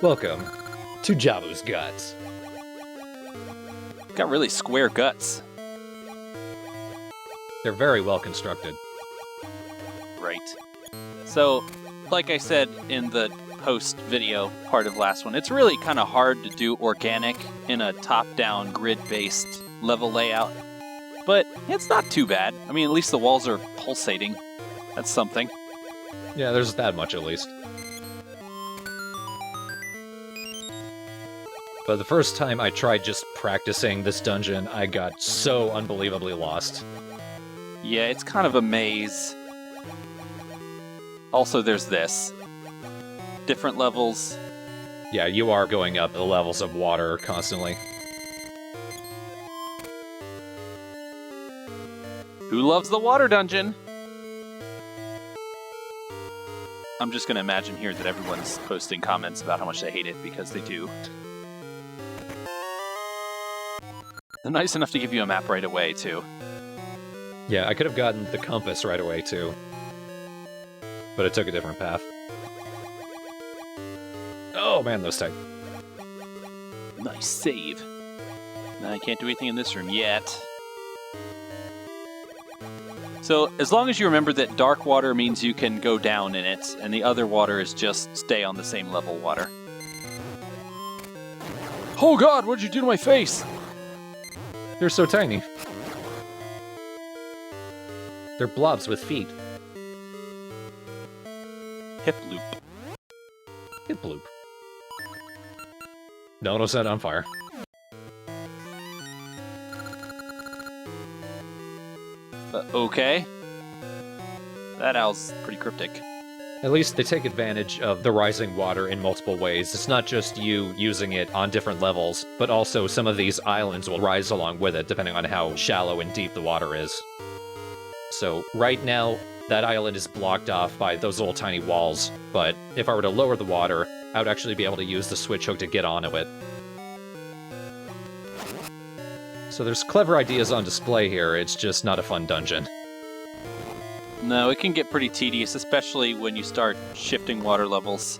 Welcome to Jabu's Guts. Got really square guts. They're very well constructed. Right. So, like I said in the post video part of last one, it's really kind of hard to do organic in a top-down grid-based level layout. But it's not too bad. I mean, at least the walls are pulsating. That's something. Yeah, there's that much at least. But the first time I tried just practicing this dungeon, I got so unbelievably lost. Yeah, it's kind of a maze. Also, there's this. Different levels. Yeah, you are going up the levels of water constantly. Who loves the water dungeon? I'm just going to imagine here that everyone's posting comments about how much they hate it, because they do. They're nice enough to give you a map right away, too. Yeah, I could have gotten the compass right away, too. But it took a different path. Oh man, that was tight. Nice save. I can't do anything in this room yet. So, as long as you remember that dark water means you can go down in it, and the other water is just stay on the same level water. Oh god, what did you do to my face? They're so tiny. They're blobs with feet. Hip loop. Hip bloop. No, don't set it on fire. Okay. That owl's pretty cryptic. At least they take advantage of the rising water in multiple ways. It's not just you using it on different levels, but also some of these islands will rise along with it, depending on how shallow and deep the water is. So, right now, that island is blocked off by those little tiny walls, but if I were to lower the water, I would actually be able to use the switch hook to get onto it. So there's clever ideas on display here, it's just not a fun dungeon. No, it can get pretty tedious, especially when you start shifting water levels.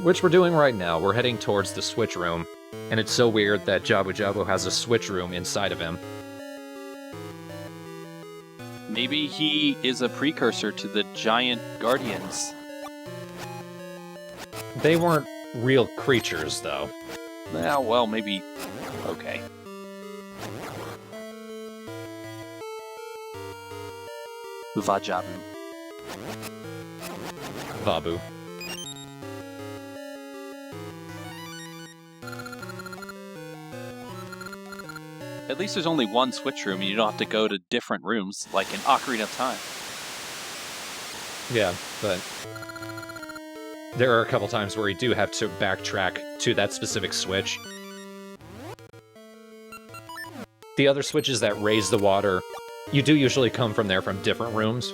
Which we're doing right now. We're heading towards the switch room, and it's so weird that Jabu-Jabu has a switch room inside of him. Maybe he is a precursor to the giant guardians. They weren't real creatures, though. Well, maybe... Okay. Jabu. Vabu. At least there's only one switch room and you don't have to go to different rooms, like in Ocarina of Time. Yeah, but there are a couple times where you do have to backtrack to that specific switch. The other switches that raise the water, you do usually come from there from different rooms.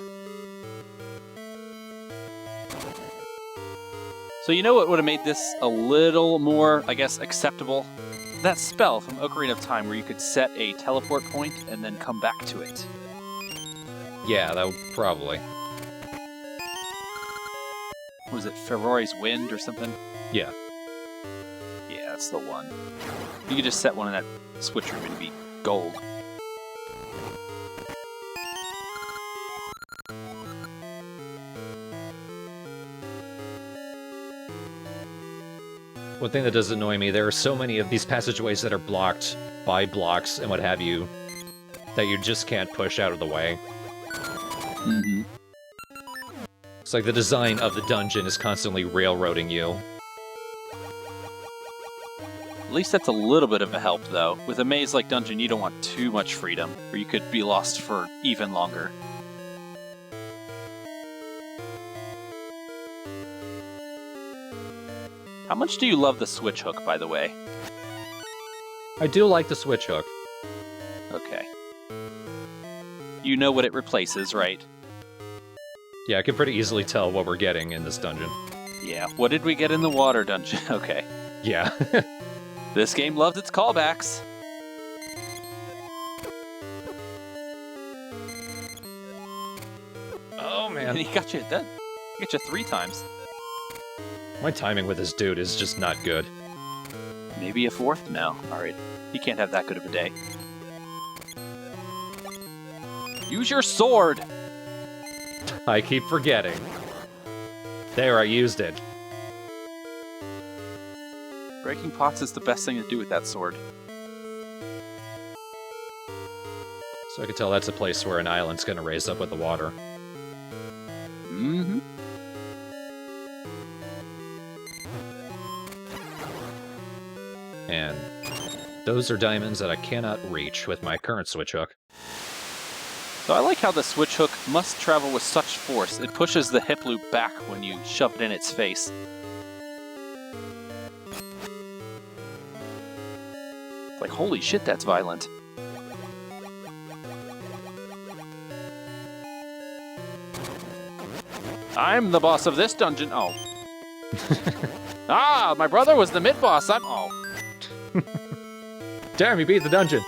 So you know what would have made this a little more, I guess, acceptable? That spell from Ocarina of Time where you could set a teleport point and then come back to it. Yeah, that would probably. Was it Ferrore's Wind or something? Yeah. Yeah, that's the one. You could just set one in that switch room and it'd be gold. One thing that does annoy me, there are so many of these passageways that are blocked by blocks and what have you, that you just can't push out of the way. Mm-hmm. It's like the design of the dungeon is constantly railroading you. At least that's a little bit of a help, though. With a maze-like dungeon, you don't want too much freedom, or you could be lost for even longer. How much do you love the switch hook, by the way? I do like the switch hook. Okay. You know what it replaces, right? Yeah, I can pretty easily tell what we're getting in this dungeon. Yeah, what did we get in the water dungeon? Okay. Yeah. This game loved its callbacks. Oh, man. And he got you 3 times. My timing with this dude is just not good. Maybe a fourth? No. Alright. He can't have that good of a day. Use your sword! I keep forgetting. There, I used it. Breaking pots is the best thing to do with that sword. So I can tell that's a place where an island's gonna raise up with the water. Mm-hmm. And those are diamonds that I cannot reach with my current switch hook. So I like how the switch hook must travel with such force. It pushes the hip loop back when you shove it in its face. Like, holy shit, that's violent. I'm the boss of this dungeon. Oh. Ah, my brother was the mid-boss. I'm... Oh. Damn, you beat the dungeon!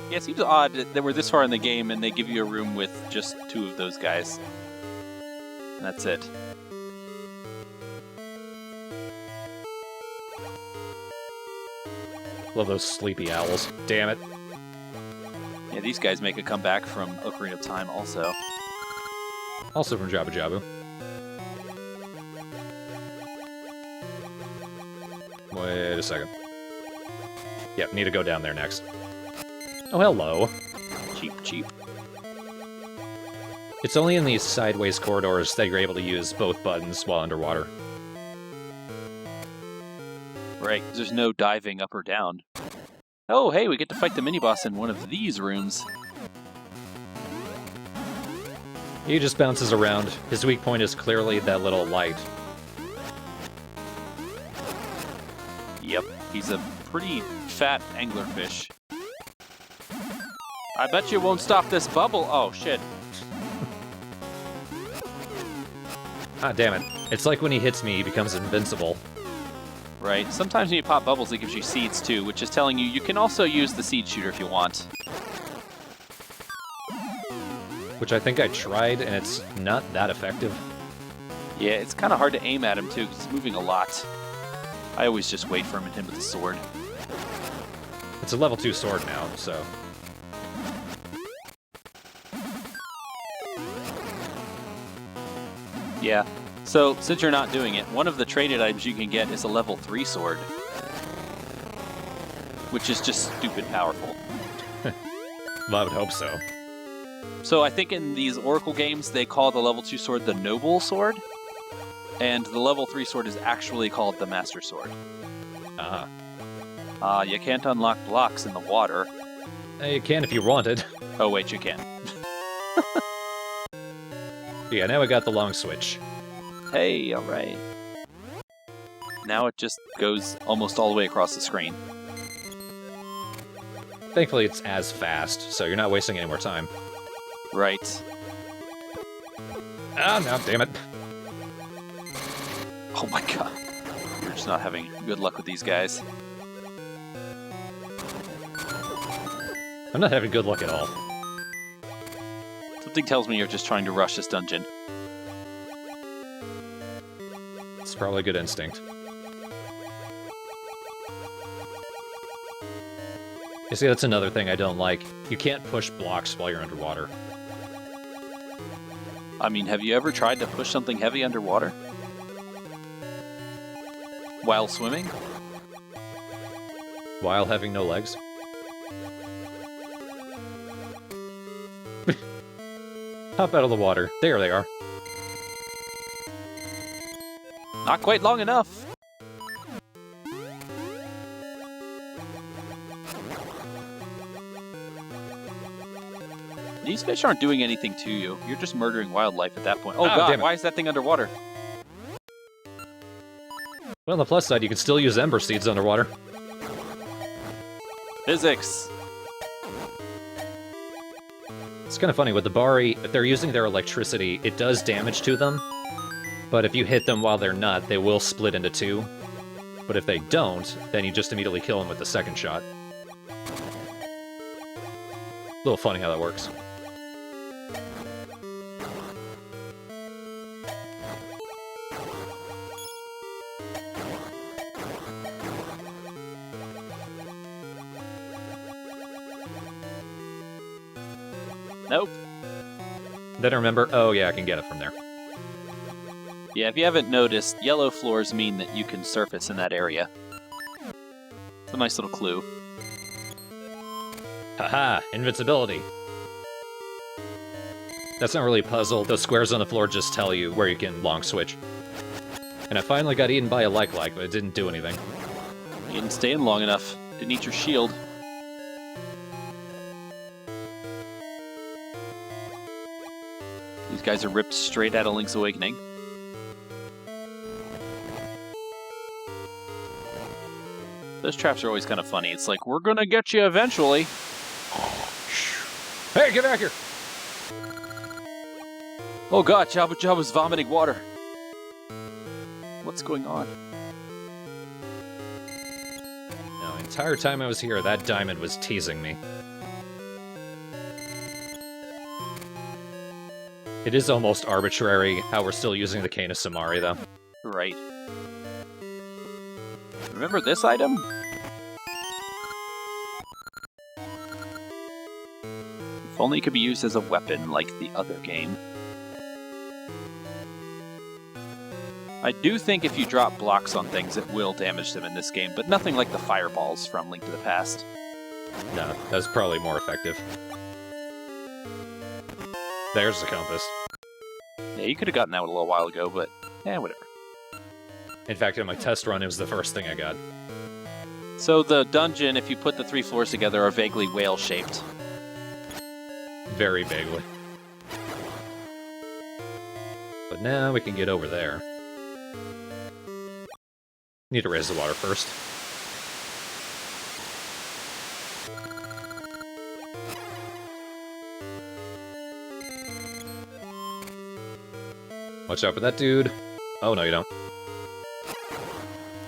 Yeah, it seems odd that we're this far in the game and they give you a room with just 2 of those guys. And that's it. Love those sleepy owls. Damn it. Yeah, these guys make a comeback from Ocarina of Time also. Also from Jabu-Jabu. Wait a second. Yep, need to go down there next. Oh, hello. Cheap, cheap. It's only in these sideways corridors that you're able to use both buttons while underwater. Right, 'cause there's no diving up or down. Oh, hey, we get to fight the mini-boss in one of these rooms. He just bounces around. His weak point is clearly that little light. Yep, he's a pretty fat anglerfish. I bet you won't stop this bubble. Oh, shit. Ah, damn it. It's like when he hits me, he becomes invincible. Right, sometimes when you pop bubbles, it gives you seeds too, which is telling you you can also use the seed shooter if you want. Which I think I tried, and it's not that effective. Yeah, it's kind of hard to aim at him too, because he's moving a lot. I always just wait for him and hit him with the sword. It's a level 2 sword now, so... Yeah, so since you're not doing it, one of the traded items you can get is a level 3 sword. Which is just stupid powerful. I would hope so. So I think in these Oracle games, they call the level 2 sword the Noble Sword, and the level 3 sword is actually called the Master Sword. You can't unlock blocks in the water. You can if you wanted. Oh wait, you can. Yeah, now I got the long switch. Hey, alright. Now it just goes almost all the way across the screen. Thankfully it's as fast, so you're not wasting any more time. Right. Ah, no, damn it. Oh my god. You're just not having good luck with these guys. I'm not having good luck at all. Something tells me you're just trying to rush this dungeon. It's probably a good instinct. You see, that's another thing I don't like. You can't push blocks while you're underwater. I mean, have you ever tried to push something heavy underwater? While swimming? While having no legs? Hop out of the water. There they are. Not quite long enough. These fish aren't doing anything to you. You're just murdering wildlife at that point. Oh god, why is that thing underwater? Well, on the plus side, you can still use ember seeds underwater. Physics. It's kind of funny, with the Bari, if they're using their electricity, it does damage to them. But if you hit them while they're not, they will split into 2. But if they don't, then you just immediately kill them with the second shot. A little funny how that works. Nope. Then I remember, oh yeah, I can get it from there. Yeah, if you haven't noticed, yellow floors mean that you can surface in that area. It's a nice little clue. Haha, invincibility. That's not really a puzzle. Those squares on the floor just tell you where you can long switch. And I finally got eaten by a like, but it didn't do anything. You didn't stay in long enough. Didn't eat your shield. These guys are ripped straight out of Link's Awakening. Those traps are always kind of funny. It's like, we're gonna get you eventually. Hey, get back here! Oh god, Jabu-Jabu's vomiting water. What's going on? No, the entire time I was here, that diamond was teasing me. It is almost arbitrary how we're still using the Cane of Samari, though. Right. Remember this item? If only it could be used as a weapon like the other game. I do think if you drop blocks on things, it will damage them in this game, but nothing like the fireballs from Link to the Past. No, that's probably more effective. There's the compass. Yeah, you could have gotten that a little while ago, but whatever. In fact, in my test run, it was the first thing I got. So the dungeon, if you put the 3 floors together, are vaguely whale-shaped. Very vaguely. But now we can get over there. Need to raise the water first. Watch out for that dude. Oh, no, you don't.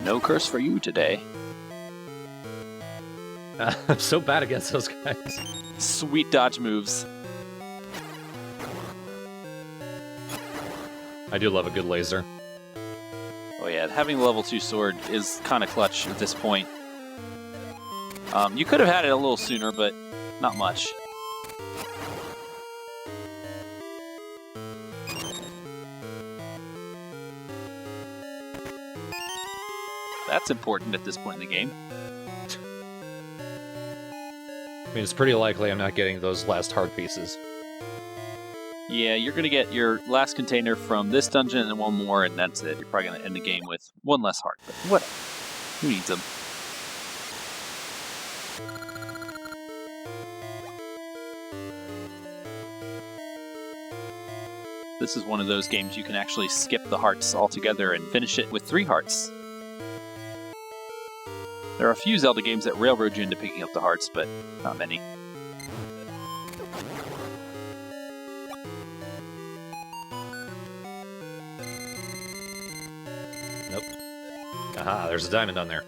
No curse for you today. I'm so bad against those guys. Sweet dodge moves. I do love a good laser. Oh yeah, having the level 2 sword is kind of clutch at this point. You could have had it a little sooner, but not much. That's important at this point in the game. I mean, it's pretty likely I'm not getting those last heart pieces. Yeah, you're going to get your last container from this dungeon and then one more, and that's it. You're probably going to end the game with one less heart, but whatever. Who needs them? This is one of those games you can actually skip the hearts altogether and finish it with 3 hearts. There are a few Zelda games that railroad you into picking up the hearts, but not many. Nope. Aha, there's a diamond on there.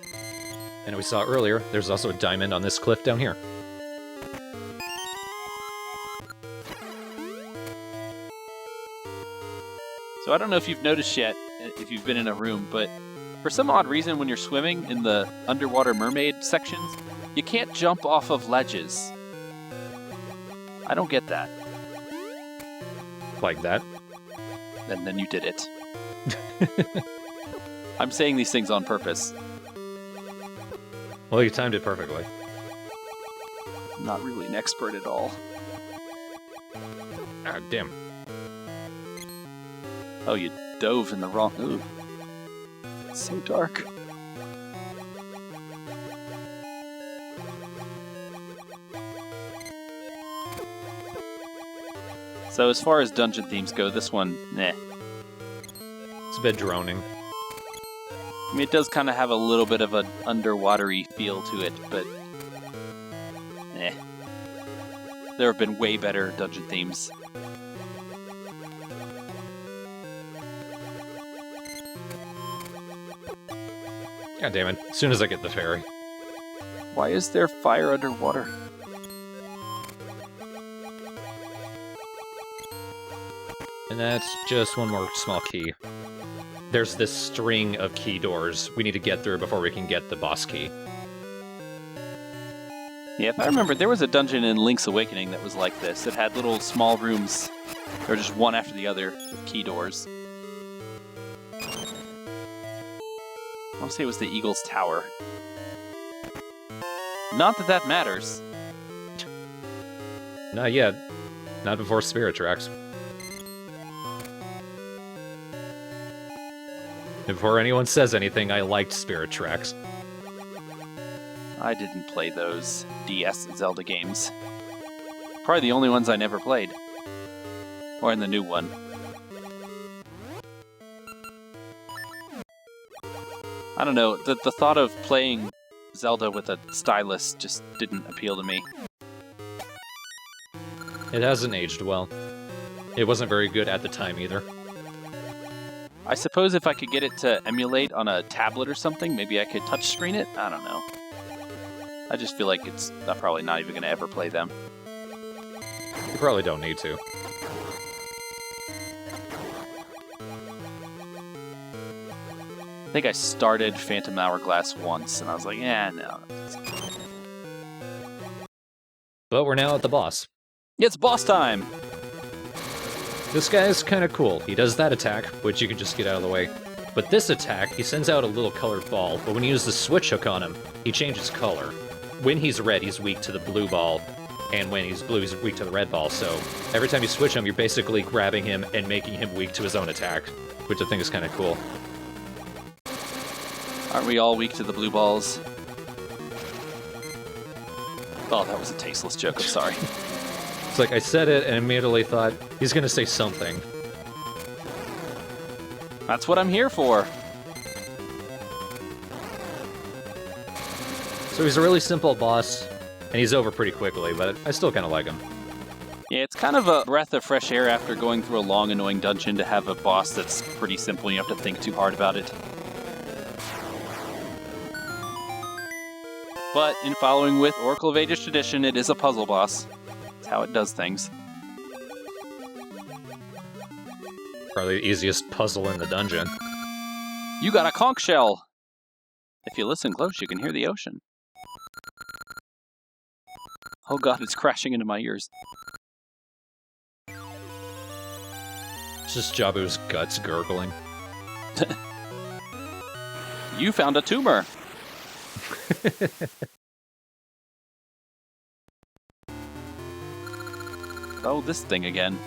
And we saw earlier, there's also a diamond on this cliff down here. So I don't know if you've noticed yet, if you've been in a room, but for some odd reason when you're swimming in the underwater mermaid sections, you can't jump off of ledges. I don't get that. Like that? And then you did it. I'm saying these things on purpose. Well, you timed it perfectly. I'm not really an expert at all. Ah, damn. Oh, you dove in the wrong... Ooh. It's so dark. So as far as dungeon themes go, this one, nah. It's a bit droning. I mean, it does kind of have a little bit of an underwatery feel to it, but there have been way better dungeon themes. God damn it. As soon as I get the ferry. Why is there fire underwater? And that's just one more small key. There's this string of key doors we need to get through before we can get the boss key. Yeah, if I remember, there was a dungeon in Link's Awakening that was like this. It had little small rooms. They were just one after the other with key doors. I want to say it was the Eagle's Tower. Not that that matters. Not yet. Not before Spirit Tracks. Before anyone says anything, I liked Spirit Tracks. I didn't play those DS Zelda games. Probably the only ones I never played. Or in the new one. I don't know, the thought of playing Zelda with a stylus just didn't appeal to me. It hasn't aged well. It wasn't very good at the time either. I suppose if I could get it to emulate on a tablet or something, maybe I could touchscreen it? I don't know. I just feel like I'm probably not even going to ever play them. You probably don't need to. I think I started Phantom Hourglass once, and I was like, yeah, no. But we're now at the boss. It's boss time! This guy is kind of cool. He does that attack, which you can just get out of the way. But this attack, he sends out a little colored ball, but when you use the switch hook on him, he changes color. When he's red, he's weak to the blue ball, and when he's blue, he's weak to the red ball, so every time you switch him, you're basically grabbing him and making him weak to his own attack, which I think is kind of cool. Aren't we all weak to the blue balls? Oh, that was a tasteless joke, I'm sorry. It's like I said it and immediately thought, he's gonna say something. That's what I'm here for. So he's a really simple boss, and he's over pretty quickly, but I still kind of like him. Yeah, it's kind of a breath of fresh air after going through a long, annoying dungeon to have a boss that's pretty simple and you have to think too hard about it. But in following with Oracle of Ages tradition, it is a puzzle boss. That's how it does things. Probably the easiest puzzle in the dungeon. You got a conch shell! If you listen close, you can hear the ocean. Oh god, it's crashing into my ears. It's just Jabu's guts gurgling. You found a tumor! Oh, this thing again.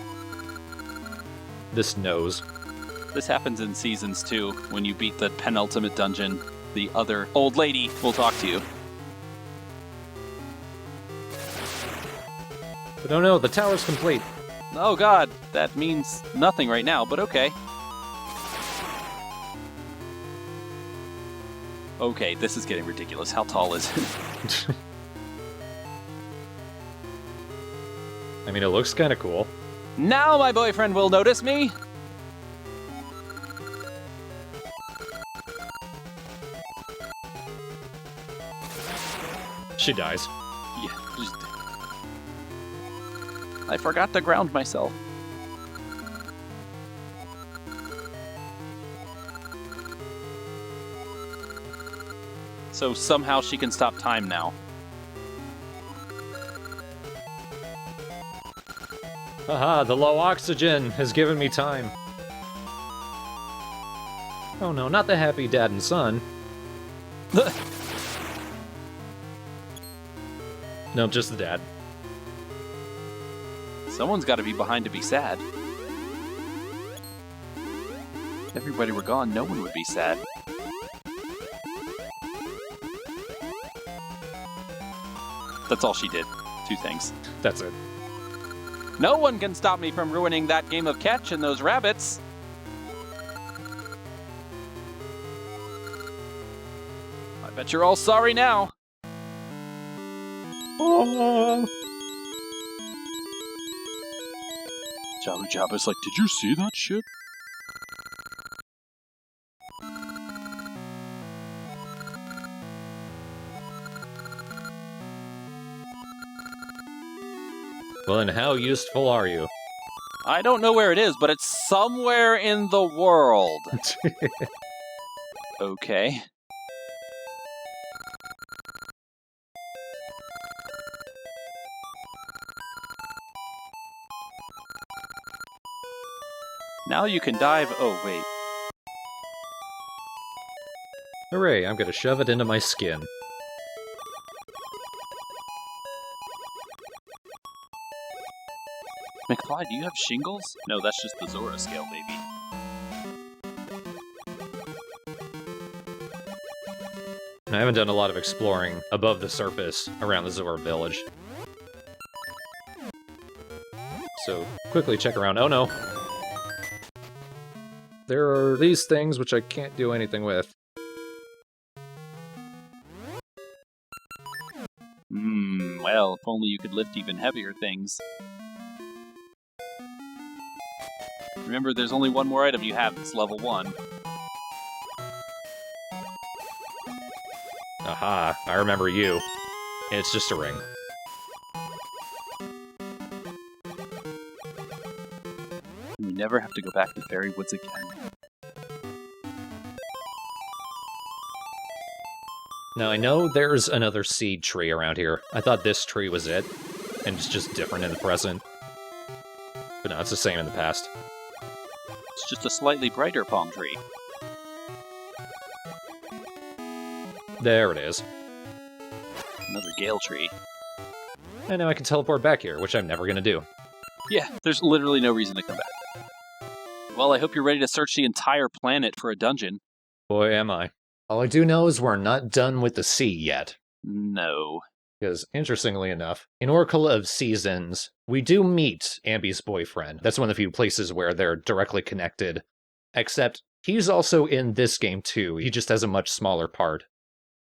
This nose. This happens in Seasons too. When you beat the penultimate dungeon, the other old lady will talk to you. But oh no, the tower's complete. Oh god, that means nothing right now, but okay. Okay, this is getting ridiculous. How tall is it? I mean, it looks kind of cool. Now my boyfriend will notice me! She dies. Yeah. I forgot to ground myself. So somehow she can stop time now. Haha, the low oxygen has given me time. Oh no, not the happy dad and son. No, just the dad. Someone's got to be behind to be sad. If everybody were gone, no one would be sad. That's all she did. 2 things. That's it. No one can stop me from ruining that game of catch and those rabbits! I bet you're all sorry now. Oh. Jabu-Jabu's like, did you see that shit? Well, and how useful are you? I don't know where it is, but it's somewhere in the world. Okay. Now you can dive... Oh, wait. Hooray, I'm gonna shove it into my skin. McFly, do you have shingles? No, that's just the Zora scale, baby. I haven't done a lot of exploring above the surface around the Zora village. So, quickly check around. Oh no! There are these things which I can't do anything with. Well, if only you could lift even heavier things. Remember, there's only one more item you have, it's level 1. Aha, I remember you. It's just a ring. We never have to go back to Fairy Woods again. Now, I know there's another seed tree around here. I thought this tree was it, and it's just different in the present. But no, it's the same in the past. It's just a slightly brighter palm tree. There it is. Another gale tree. And now I can teleport back here, which I'm never gonna do. Yeah, there's literally no reason to come back. Well, I hope you're ready to search the entire planet for a dungeon. Boy, am I. All I do know is we're not done with the sea yet. No. Because, interestingly enough, in Oracle of Seasons, we do meet Ambi's boyfriend. That's one of the few places where they're directly connected. Except, he's also in this game too. He just has a much smaller part.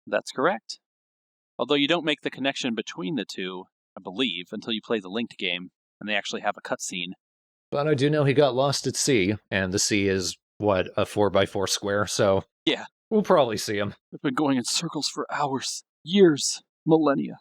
That's correct. Although you don't make the connection between the two, I believe, until you play the linked game, and they actually have a cutscene. But I do know he got lost at sea, and the sea is, what, a 4x4 square, so... Yeah. We'll probably see him. I've been going in circles for hours, years, millennia.